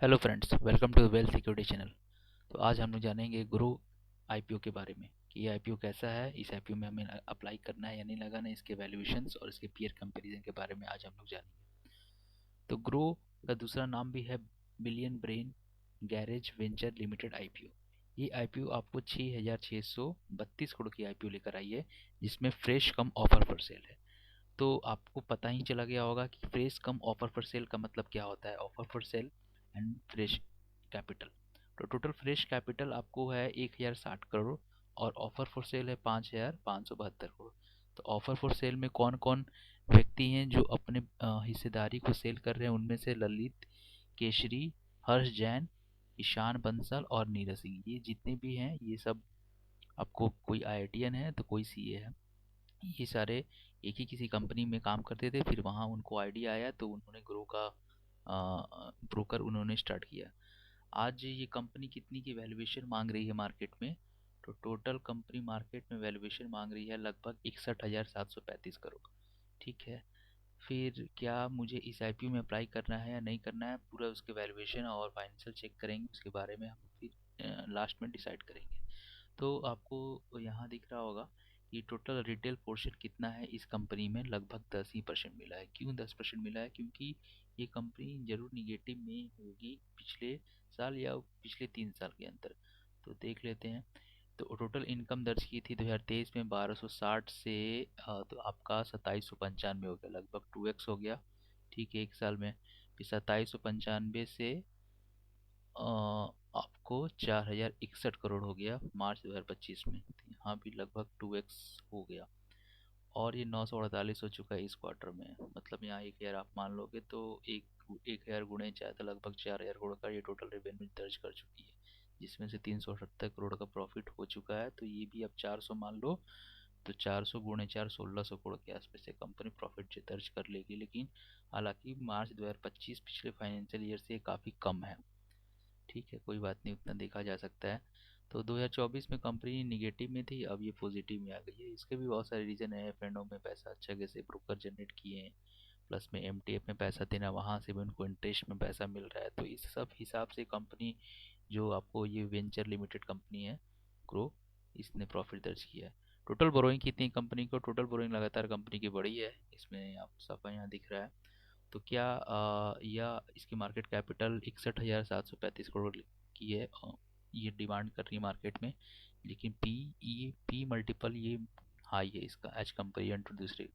Hello friends, welcome to wealth security channel. तो आज हम लोग जानेंगे ग्रो आईपीओ के बारे में कि ये आईपीओ कैसा है, इस आईपीओ में हमें अप्लाई करना है या नहीं लगाना है, इसके वैल्यूएशंस और इसके पीयर कंपैरिजन के बारे में आज हम लोग जानेंगे। तो ग्रो का दूसरा नाम भी है billion brain garage venture limited IPO. ये आईपीओ आपको 6,632 करोड़ की आईपीओ लेकर आई है, जिसमें fresh come offer for sale है। तो आपको पता ही चला गया होगा कि fresh come offer for sale का मतलब क्या होता है। Offer for sale and fresh capital. तो टोटल फ्रेश कैपिटल आपको है 1,060 करोड़ और ऑफर फॉर सेल है 5,572 करोड़। तो ऑफर फॉर सेल में कौन कौन व्यक्ति हैं जो अपने हिस्सेदारी को सेल कर रहे हैं, उनमें से ललित केशरी, हर्ष जैन, ईशान बंसल और नीरज सिंह, ये जितने भी हैं ये सब आपको, कोई आईआईटीएन है तो कोई सीए है। ये सारे एक ही किसी कंपनी में काम करते थे, फिर वहाँ उनको आइडिया आया तो उन्होंने ग्रो का ब्रोकर उन्होंने स्टार्ट किया। आज ये कंपनी कितनी की वैल्यूएशन मांग रही है मार्केट में? तो टोटल कंपनी मार्केट में वैल्यूएशन मांग रही है लगभग 61,735 करोड़। ठीक है। फिर क्या मुझे इस आईपीओ में अप्लाई करना है या नहीं करना है, पूरा उसके वैल्यूएशन और फाइनेंशियल चेक करेंगे, उसके बारे में हम फिर लास्ट में डिसाइड करेंगे। तो आपको यहाँ दिख रहा होगा कि टोटल रिटेल पोर्शन कितना है इस कंपनी में, लगभग 10% मिला है। क्यों 10% मिला है? क्योंकि ये कंपनी जरूर निगेटिव में होगी पिछले साल या पिछले 3 साल के अंदर। तो देख लेते हैं। तो टोटल इनकम दर्ज की थी 2023 में 1260 से तो आपका 2795 हो गया, लगभग 2x हो गया। ठीक है, एक साल में। फिर 2795 से आपको 4,061 करोड़ हो गया मार्च 2025 में, तो यहाँ भी लगभग 2x हो गया। और ये 948 हो चुका है इस क्वार्टर में, मतलब यहाँ 1,000 आप मान लोगे तो 1,000 गुणे चाहे तो लगभग 4,000 करोड़ का ये टोटल रेवेन्यू दर्ज कर चुकी है, जिसमें से 370 करोड़ का प्रॉफिट हो चुका है। तो ये भी अब 400 मान लो, तो 400 गुणे 4 1600 करोड़ के आसपास से कंपनी प्रॉफिट दर्ज कर लेगी। लेकिन हालांकि मार्च 2025 पिछले फाइनेंशियल ईयर से काफ़ी कम है। ठीक है, कोई बात नहीं, उतना देखा जा सकता है। तो 2024 में कंपनी निगेटिव में थी, अब ये पॉजिटिव में आ गई है। इसके भी बहुत सारे रीज़न है। एफ में पैसा अच्छा कैसे ब्रोकर जनरेट किए हैं, प्लस में एमटीएफ में पैसा देना, वहाँ से भी उनको इंटरेस्ट में पैसा मिल रहा है। तो इस सब हिसाब से कंपनी, जो आपको ये वेंचर लिमिटेड कंपनी है ग्रो, इसने प्रॉफिट दर्ज किया है। टोटल बोरोइंग कितनी कंपनी को? टोटल बोरोइंग लगातार कंपनी की बढ़ी है, इसमें आप सफा यहाँ दिख रहा है। तो क्या या इसकी मार्केट कैपिटल 61,735 करोड़ की है, ये डिमांड कर रही है मार्केट में। लेकिन पी मल्टीपल ये हाई है इसका एज कंपेरिजन टू दूसरे।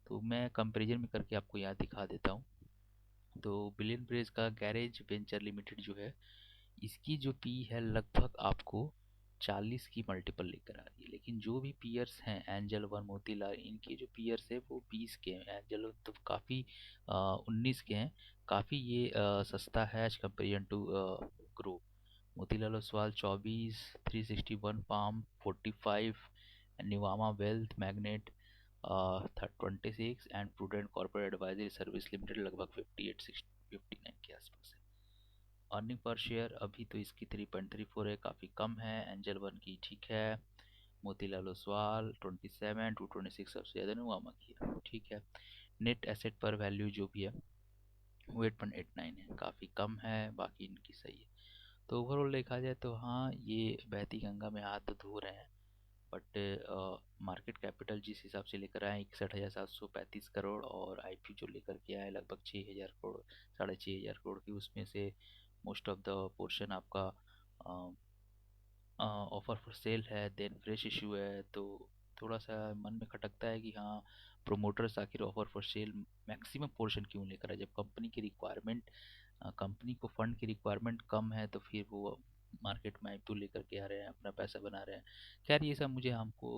तो मैं कंपेरिजन में करके आपको यहाँ दिखा देता हूँ। तो बिलियन ब्रेज का गैरेज वेंचर लिमिटेड जो है, इसकी जो पी है लगभग आपको 40 की मल्टीपल लेकर आ रही है। लेकिन जो भी पीयर्स हैं, एंजल वन, मोतीलाल, इनके जो पीयर्स है वो 20 के हैं। एंजल वन तो काफ़ी 19 के हैं, काफ़ी ये सस्ता है as comparison to Groww. Motilal Oswal 24, 361 पाम 45, Nuvama wealth magnet 26 and Prudent Corporate Advisory Service Limited लगभग 58 59 के आसपास है। अर्निंग पर शेयर अभी तो इसकी 3.34 है, काफ़ी कम है। एंजल वन की ठीक है। मोतीलाल ओसवाल 27, 226 सबसे ज़्यादा नुआमा की है। ठीक है। नेट एसेट पर वैल्यू जो भी है वो 8.89 है, काफ़ी कम है, बाकी इनकी सही है। तो ओवरऑल देखा जाए तो हाँ, ये बहती गंगा में हाथ तो धो रहे हैं। बट मार्केट कैपिटल जिस हिसाब से लेकर आए 61,735 करोड़, और आईपी जो लेकर के आए लगभग 6,000 करोड़, 6,500 करोड़ की, उसमें से मोस्ट ऑफ द पोर्शन आपका ऑफर फॉर सेल है, देन फ्रेश इशू है। तो थोड़ा सा मन में खटकता है कि हाँ, प्रोमोटर्स आखिर offer for sale maximum portion क्यों लेकर आए, जब कंपनी की रिक्वायरमेंट, कंपनी को फंड की रिक्वायरमेंट कम है, तो फिर वो मार्केट में आईपीओ लेकर के आ रहे हैं, अपना पैसा बना रहे हैं। खैर ये सब मुझे हमको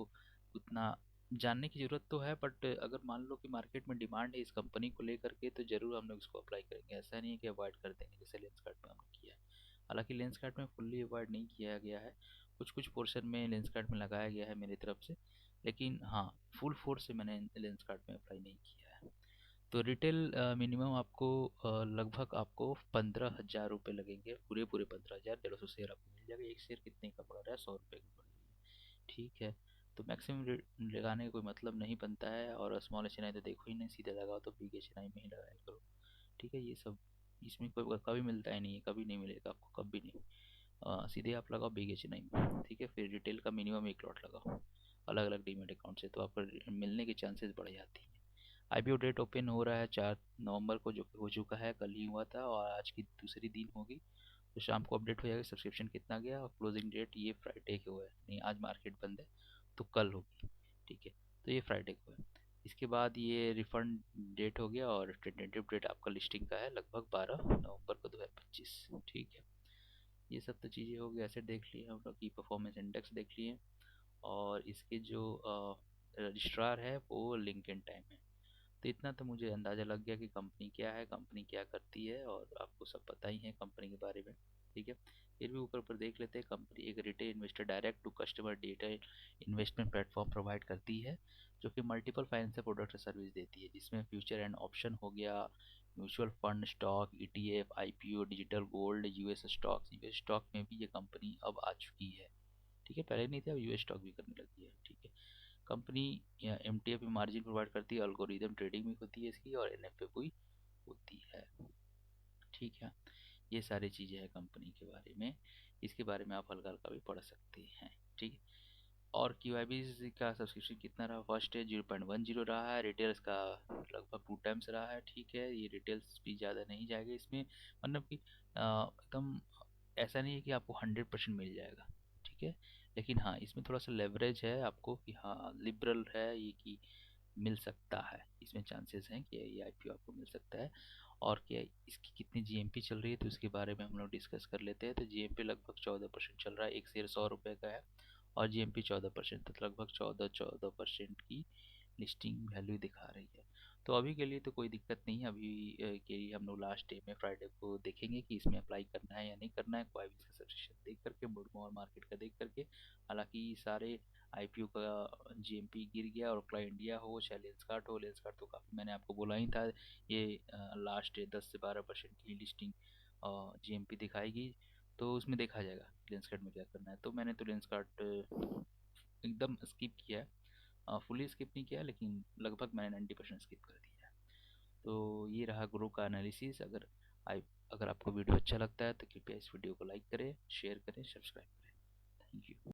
उतना जानने की ज़रूरत तो है, बट अगर मान लो कि मार्केट में डिमांड है इस कंपनी को लेकर के, तो ज़रूर हम लोग इसको अप्लाई करेंगे। ऐसा नहीं है कि अवॉइड कर देंगे जैसे लेंसकार्ट में हमने किया है। हालांकि लेंसकार्ट में फुल्ली अवॉइड नहीं किया गया है, कुछ कुछ पोर्शन में लेंसकार्ट में लगाया गया है मेरी तरफ से। लेकिन हाँ, फुल फोर्स से मैंने लेंसकार्ट में अप्लाई नहीं किया है। तो रिटेल मिनिमम आपको लगभग आपको 15,000 रुपये लगेंगे, पूरे पूरे 15,000, 150 शेयर आपको मिल जाएगा। एक शेयर कितने का पड़ रहा है? 100 रुपये का पड़ रहा है। ठीक है। तो मैक्सिमम लगाने का कोई मतलब नहीं बनता है, और स्मॉल एच तो देखो ही नहीं, सीधे लगाओ तो बिग एच में ही लगाया करो। ठीक है, ये सब इसमें कोई कभी मिलता ही नहीं है, कभी नहीं मिलेगा आपको, कभी नहीं। सीधे आप लगाओ बिग एच नहीं, ठीक है। फिर रिटेल का मिनिमम एक लॉट लगाओ अलग अलग डीमेट अकाउंट से, तो आपको मिलने के चांसेस बढ़ जाती हैं। आईपीओ डेट ओपन हो रहा है 4 नवंबर को, जो कि हो चुका है, कल ही हुआ था, और आज की दूसरी दिन होगी। तो शाम को अपडेट हो जाएगा सब्सक्रिप्शन कितना गया, और क्लोजिंग डेट ये फ्राइडे को है, नहीं आज मार्केट बंद है तो कल होगी, ठीक है। तो ये फ्राइडे को है। इसके बाद ये रिफंड डेट हो गया, और टेंटेटिव डेट आपका लिस्टिंग का है लगभग 12 नवंबर को 2025, ठीक है। ये सब तो चीज़ें हो गई, एसेट देख लिए हम लोग की, परफॉर्मेंस इंडेक्स देख लिए, और इसके जो रजिस्ट्रार है वो लिंकन टाइम है। तो इतना तो मुझे अंदाज़ा लग गया कि कंपनी क्या है, कंपनी क्या करती है, और आपको सब पता ही है कंपनी के बारे में, ठीक है। फिर भी ऊपर ऊपर देख लेते हैं। कंपनी एक retail investor direct to customer data investment platform provide करती है, जो कि मल्टीपल फाइनेंशियल प्रोडक्ट सर्विस देती है, जिसमें फ्यूचर एंड ऑप्शन हो गया, mutual fund, stock, ETF, IPO, digital gold, US stocks. US stock में भी ये कंपनी अब आ चुकी है, ठीक है। पहले नहीं थे, अब यूएस स्टॉक भी करने लगी है, ठीक है। कंपनी एमटीएफ में मार्जिन प्रोवाइड करती है, अल्गोरिदम ट्रेडिंग भी होती है इसकी, और एनएफए भी होती है, ठीक है। ये सारी चीज़ें हैं कंपनी के बारे में, इसके बारे में आप हल्का हल्का भी पढ़ सकते हैं, ठीक है। और क्यूआईबी का सब्सक्रिप्शन कितना रहा, फर्स्ट है 0.10 रहा है, रिटेल्स का लगभग 2 टाइम्स रहा है, ठीक है। ये रिटेल्स भी ज़्यादा नहीं जाएगा इसमें, मतलब कि एकदम ऐसा नहीं है कि आपको 100% मिल जाएगा, ठीक है। लेकिन हाँ, इसमें थोड़ा सा लेवरेज है आपको कि हाँ लिबरल है ये, कि मिल सकता है, इसमें चांसेस हैं कि ये आईपीओ आपको मिल सकता है। और क्या इसकी कितनी जीएमपी चल रही है, तो इसके बारे में हम लोग डिस्कस कर लेते हैं। तो जीएमपी लगभग 14% चल रहा है, एक शेयर 100 रुपये का है, और जीएमपी 14%, तो लगभग 14% की लिस्टिंग वैल्यू दिखा रही है। तो अभी के लिए तो कोई दिक्कत नहीं है, अभी के लिए हम लोग लास्ट डे में फ्राइडे को देखेंगे कि इसमें अप्लाई करना है या नहीं करना है, कोई भी इसका सब्सक्रिप्शन देख करके, मुडमोर मार्केट का देख करके। हालांकि सारे आईपीओ का जीएमपी गिर गया, और क्लाइंट इंडिया हो चाहे लेंसकार्ट हो, लेंसकार्ट तो काफ़ी मैंने आपको बोला ही था, ये लास्ट 10 से 12% की लिस्टिंग जीएमपी दिखाएगी, तो उसमें देखा जाएगा लेंसकार्ट में क्या करना है। तो मैंने तो लेंसकार्ट एकदम स्किप किया है, फुली स्किप नहीं किया, लेकिन लगभग मैंने 90% स्किप कर दिया है। तो ये रहा ग्रो का एनालिसिस। अगर आपको वीडियो अच्छा लगता है तो कृपया इस वीडियो को लाइक करें, शेयर करें, सब्सक्राइब करें। Thank you.